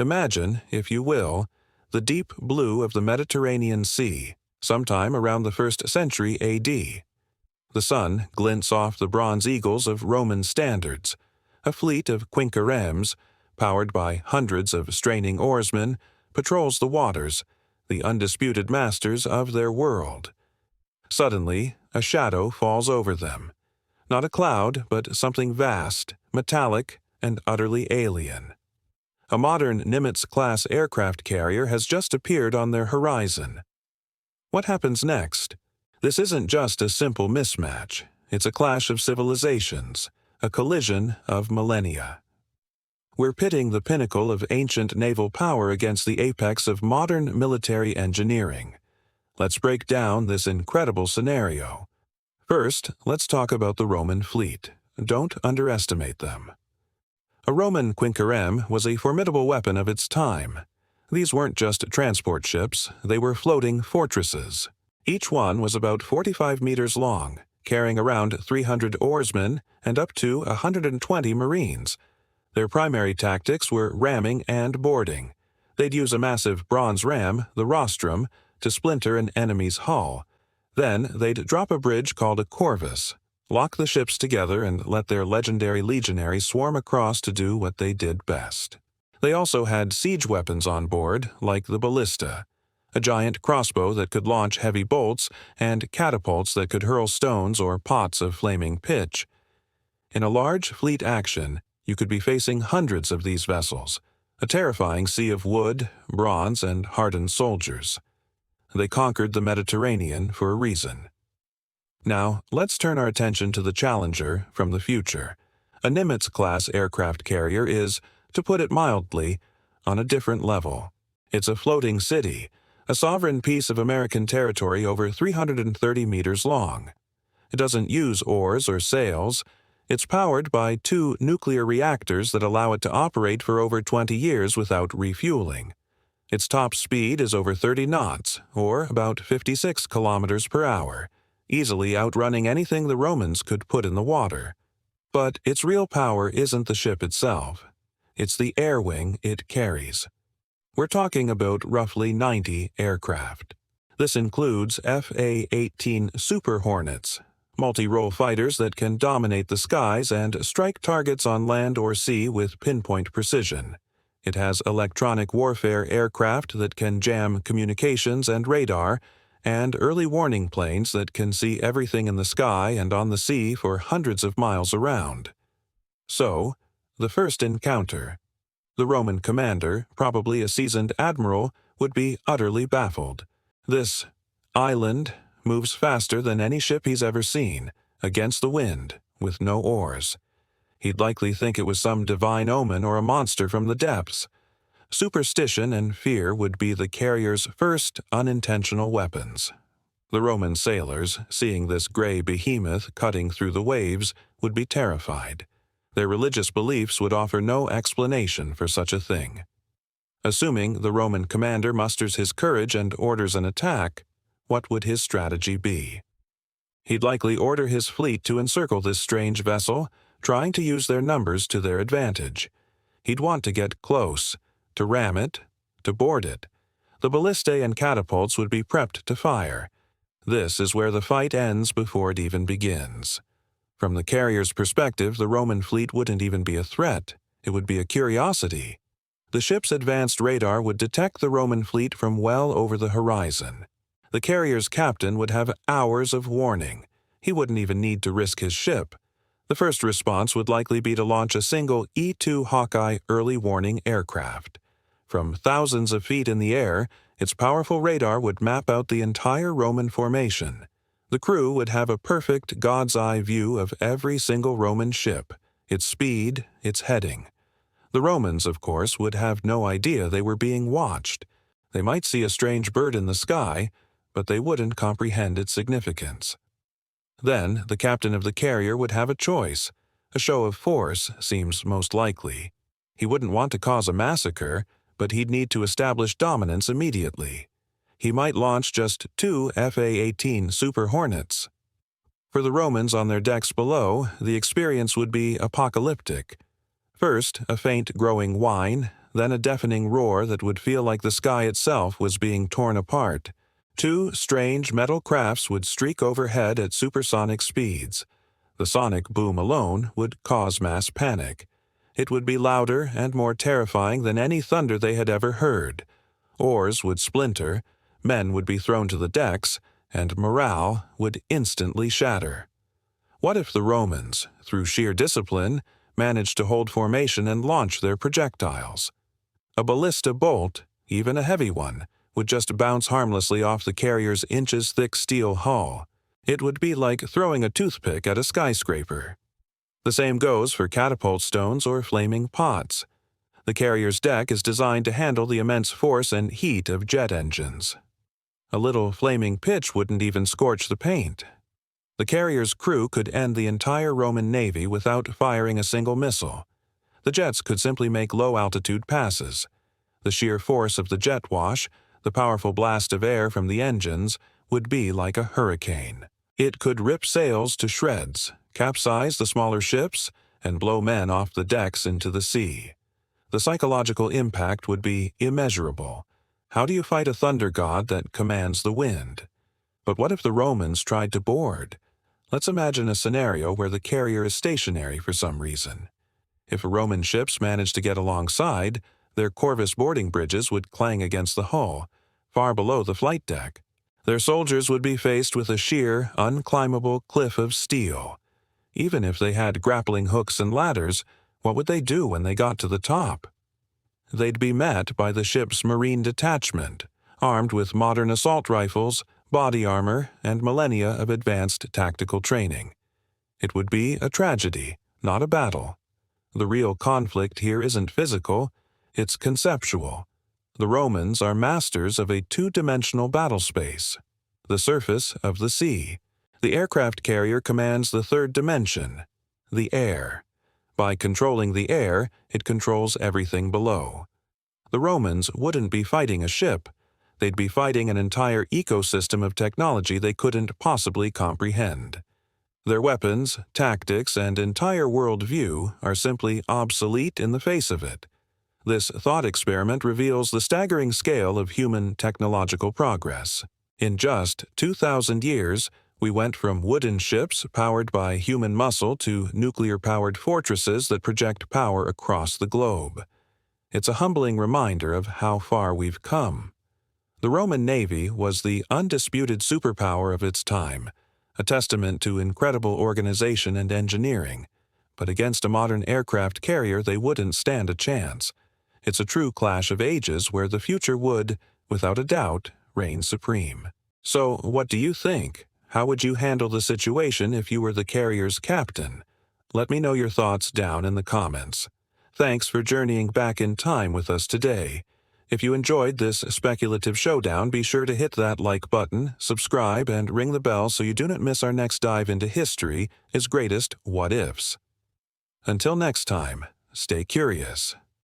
Imagine, if you will, the deep blue of the Mediterranean Sea, sometime around the 1st century AD. The sun glints off the bronze eagles of Roman standards. A fleet of quincunxemes, powered by hundreds of straining oarsmen, patrols the waters, the undisputed masters of their world. Suddenly, a shadow falls over them. Not a cloud, but something vast, metallic, and utterly alien. A modern Nimitz-class aircraft carrier has just appeared on their horizon. What happens next? This isn't just a simple mismatch. It's a clash of civilizations, a collision of millennia. We're pitting the pinnacle of ancient naval power against the apex of modern military engineering. Let's break down this incredible scenario. First, let's talk about the Roman fleet. Don't underestimate them. A Roman quincunxeme was a formidable weapon of its time. These weren't just transport ships, they were floating fortresses. Each one was about 45 meters long, carrying around 300 oarsmen and up to 120 marines. Their primary tactics were ramming and boarding. They'd use a massive bronze ram, the rostrum, to splinter an enemy's hull. Then they'd drop a bridge called a corvus, lock the ships together, and let their legendary legionaries swarm across to do what they did best. They also had siege weapons on board, like the ballista, a giant crossbow that could launch heavy bolts, and catapults that could hurl stones or pots of flaming pitch. In a large fleet action, you could be facing hundreds of these vessels, a terrifying sea of wood, bronze, and hardened soldiers. They conquered the Mediterranean for a reason. Now, let's turn our attention to the Challenger from the future. A Nimitz-class aircraft carrier is, to put it mildly, on a different level. It's a floating city, a sovereign piece of American territory over 330 meters long. It doesn't use oars or sails. It's powered by 2 nuclear reactors that allow it to operate for over 20 years without refueling. Its top speed is over 30 knots, or about 56 kilometers per hour, easily outrunning anything the Romans could put in the water. But its real power isn't the ship itself. It's the air wing it carries. We're talking about roughly 90 aircraft. This includes FA-18 Super Hornets, multi-role fighters that can dominate the skies and strike targets on land or sea with pinpoint precision. It has electronic warfare aircraft that can jam communications and radar, and early warning planes that can see everything in the sky and on the sea for hundreds of miles around. So, the first encounter. The Roman commander, probably a seasoned admiral, would be utterly baffled. This island moves faster than any ship he's ever seen, against the wind, with no oars. He'd likely think it was some divine omen or a monster from the depths. Superstition and fear would be the carrier's first unintentional weapons. The Roman sailors, seeing this gray behemoth cutting through the waves, would be terrified. Their religious beliefs would offer no explanation for such a thing. Assuming the Roman commander musters his courage and orders an attack, what would his strategy be? He'd likely order his fleet to encircle this strange vessel, trying to use their numbers to their advantage. He'd want to get close, to ram it, to board it. The ballistae and catapults would be prepped to fire. This is where the fight ends before it even begins. From the carrier's perspective, the Roman fleet wouldn't even be a threat. It would be a curiosity. The ship's advanced radar would detect the Roman fleet from well over the horizon. The carrier's captain would have hours of warning. He wouldn't even need to risk his ship. The first response would likely be to launch a single E-2 Hawkeye early warning aircraft. From thousands of feet in the air, its powerful radar would map out the entire Roman formation. The crew would have a perfect god's-eye view of every single Roman ship, its speed, its heading. The Romans, of course, would have no idea they were being watched. They might see a strange bird in the sky, but they wouldn't comprehend its significance. Then, the captain of the carrier would have a choice. A show of force seems most likely. He wouldn't want to cause a massacre, but he'd need to establish dominance immediately. He might launch just 2 FA-18 Super Hornets. For the Romans on their decks below, the experience would be apocalyptic. First, a faint growing whine, then a deafening roar that would feel like the sky itself was being torn apart. Two strange metal crafts would streak overhead at supersonic speeds. The sonic boom alone would cause mass panic. It would be louder and more terrifying than any thunder they had ever heard. Oars would splinter, men would be thrown to the decks, and morale would instantly shatter. What if the Romans, through sheer discipline, managed to hold formation and launch their projectiles? A ballista bolt, even a heavy one, would just bounce harmlessly off the carrier's inches-thick steel hull. It would be like throwing a toothpick at a skyscraper. The same goes for catapult stones or flaming pots. The carrier's deck is designed to handle the immense force and heat of jet engines. A little flaming pitch wouldn't even scorch the paint. The carrier's crew could end the entire Roman navy without firing a single missile. The jets could simply make low-altitude passes. The sheer force of the jet wash, the powerful blast of air from the engines, would be like a hurricane. It could rip sails to shreds, capsize the smaller ships, and blow men off the decks into the sea. The psychological impact would be immeasurable. How do you fight a thunder god that commands the wind? But what if the Romans tried to board? Let's imagine a scenario where the carrier is stationary for some reason. If Roman ships managed to get alongside, their corvus boarding bridges would clang against the hull, far below the flight deck. Their soldiers would be faced with a sheer, unclimbable cliff of steel. Even if they had grappling hooks and ladders, what would they do when they got to the top? They'd be met by the ship's marine detachment, armed with modern assault rifles, body armor, and millennia of advanced tactical training. It would be a tragedy, not a battle. The real conflict here isn't physical, it's conceptual. The Romans are masters of a two-dimensional battle space, the surface of the sea. The aircraft carrier commands the third dimension, the air. By controlling the air, it controls everything below. The Romans wouldn't be fighting a ship. They'd be fighting an entire ecosystem of technology they couldn't possibly comprehend. Their weapons, tactics, and entire worldview are simply obsolete in the face of it. This thought experiment reveals the staggering scale of human technological progress. In just 2,000 years, we went from wooden ships powered by human muscle to nuclear-powered fortresses that project power across the globe. It's a humbling reminder of how far we've come. The Roman Navy was the undisputed superpower of its time, a testament to incredible organization and engineering. But against a modern aircraft carrier, they wouldn't stand a chance. It's a true clash of ages where the future would, without a doubt, reign supreme. So, what do you think? How would you handle the situation if you were the carrier's captain? Let me know your thoughts down in the comments. Thanks for journeying back in time with us today. If you enjoyed this speculative showdown, be sure to hit that like button, subscribe, and ring the bell so you do not miss our next dive into history's greatest what-ifs. Until next time, stay curious.